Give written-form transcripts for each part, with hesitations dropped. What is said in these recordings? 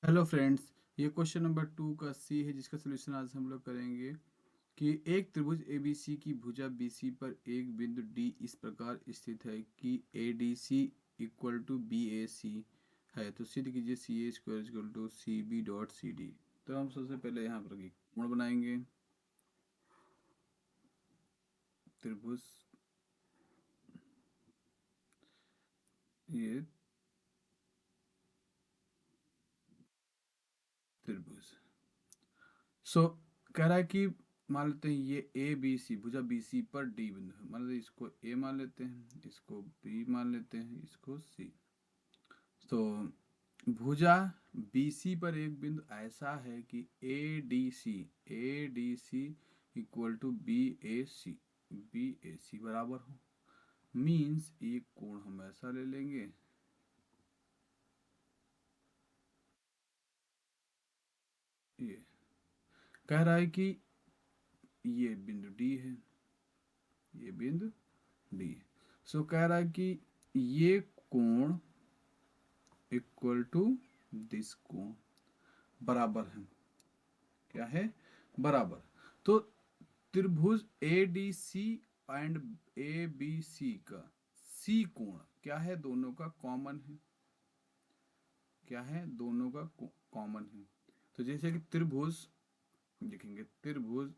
Hello friends, ये question number 2 का सी है जिसका सोल्यूशन आज हम लोग करेंगे कि एक त्रिभुज एबीसी की भुजा बीसी पर एक बिंदु डी इस प्रकार स्थित है कि ADC equal to B A C है। तो सिद्ध कीजिए C A square equal to C B dot C D. तो हम सबसे पहले यहाँ पर एक कोण बनाएंगे। त्रिभुज, ये त्रिभुज। सो कह रहा है कि मान लेते हैं ये ए बी सी भुजा बी सी पर डी बिंदु है। मान लेते इसको ए मान लेते हैं, इसको बी मान लेते हैं, इसको सी। तो भुजा बीसी पर एक बिंदु ऐसा है कि A D C equal to B A C बराबर हो। मीन्स एक कोण हम ऐसा ले लेंगे, ये कह रहा है कि ये बिंदु डी है, ये बिंदु डी है। सो कह रहा है कि ये कोण इक्वल टू दिस कोण बराबर है। क्या है? बराबर। तो त्रिभुज A D C and A B C का सी कोण क्या है? दोनों का कॉमन है। क्या है? दोनों का कॉमन है। तो जैसे कि त्रिभुज लिखेंगे, त्रिभुज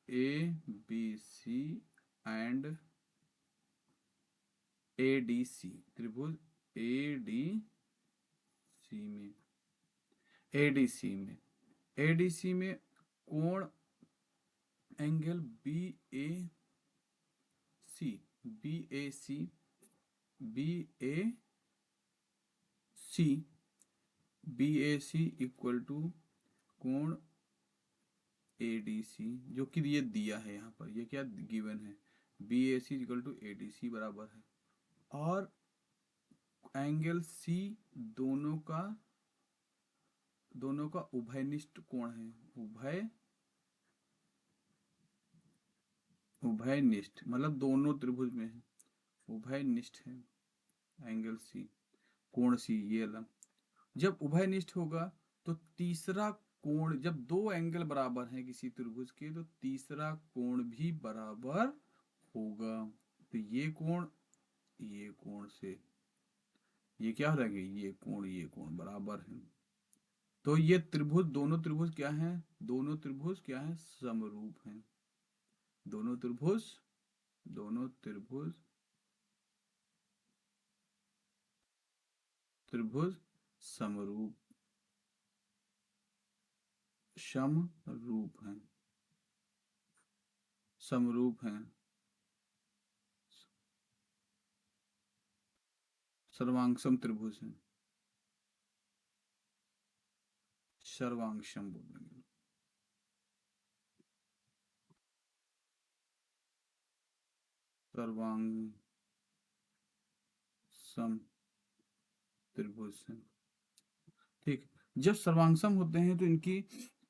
A B C and A D C, त्रिभुज ए डी सी में एडीसी में एडीसी में कोण angle B A C B A C B A C B A C equal to कोण ए डी सी, जो कि ये दिया है यहाँ पर, ये क्या गिवन है, B A C equal to A D C बराबर है। और एंगल सी दोनों का उभयनिष्ठ कोण है। उभयनिष्ठ मतलब दोनों त्रिभुज में है, उभयनिष्ठ है एंगल सी, कोण सी ये वाला। जब उभयनिष्ठ होगा तो तीसरा कोण, जब दो एंगल बराबर हैं किसी त्रिभुज के, तो तीसरा कोण भी बराबर होगा। तो ये कोण से ये क्या हो जाएगा, ये कोण बराबर है। तो ये त्रिभुज, दोनों त्रिभुज क्या है? समरूप हैं। दोनों त्रिभुज दोनों त्रिभुज त्रिभुज समरूप समरूप हैं समरूप हैं सर्वांगसम त्रिभुज हैं। सर्वांगसम बोलेंगे। सर्वांगसम त्रिभुज हैं। ठीक। जब सर्वांगसम होते हैं तो इनकी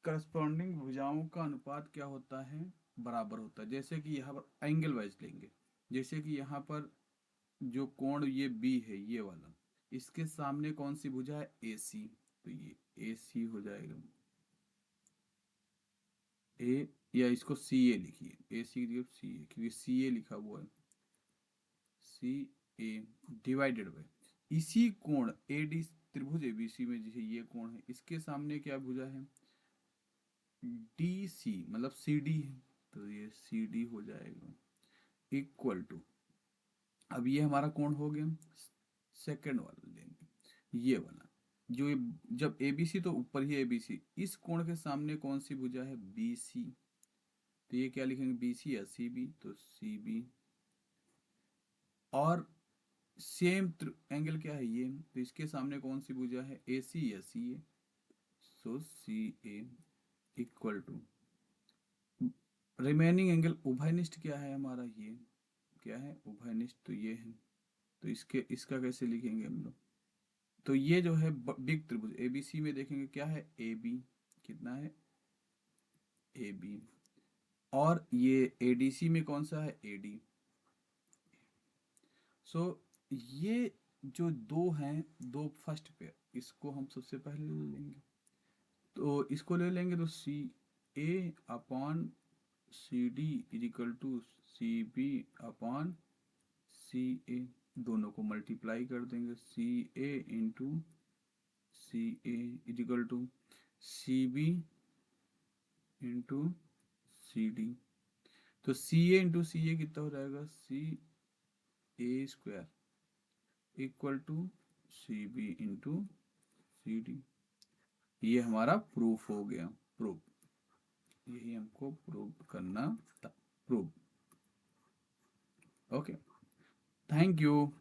करस्पॉन्डिंग भुजाओं का अनुपात क्या होता है? बराबर होता है। जैसे कि यहाँ पर एंगल वाइज लेंगे, जैसे कि यहाँ पर जो कोण ये बी है, ये वाला, इसके सामने कौन सी भुजा है? ए सी। तो ये ए सी हो जाएगा, ए, या इसको सी ए लिखिए, ए सी की जगह सी ए, क्योंकि सी ए लिखा हुआ है, सी ए डिवाइडेड बाय इसी कोण ए डी त्रिभुज एबीसी में जैसे ये कोण है, इसके सामने क्या भुजा है? डी सी मतलब सी डी है। तो ये सी डी हो जाएगा इक्वल टू, अब ये हमारा कोण हो गया, सेकंड वाला लेंगे, ये वाला जो ये, जब एबीसी तो ऊपर ही एबीसी, इस कोण के सामने कौन सी भुजा है? B C. तो ये क्या लिखेंगे? बी सी या सी बी, तो सी बी। और सेम एंगल क्या है? ये, तो इसके सामने कौन सी भुजा है? ए सी या सी ए, सो सी ए इक्वल टू रिमेनिंग एंगल उभयनिष्ठ क्या है हमारा? ये क्या है? उभयनिष्ठ तो ये है। तो इसका कैसे लिखेंगे हम लोग? तो ये जो है बिग त्रिभुज एबीसी में देखेंगे क्या है? ए बी, कितना है? A B. और ये एडीसी में कौन सा है? एडी। सो ये जो दो हैं, दो फर्स्ट पेयर, इसको हम सबसे पहले ले लेंगे, तो इसको ले लेंगे तो C A upon C D is equal to C B upon C A, दोनों को मल्टीप्लाई कर देंगे, C A into C A is equal to C B into C D. तो C A into C A कितना हो जाएगा, C A square equal to C B into C D. ये हमारा प्रूफ हो गया, प्रूफ, यही हमको प्रूव करना था, प्रूफ। Okay, thank you.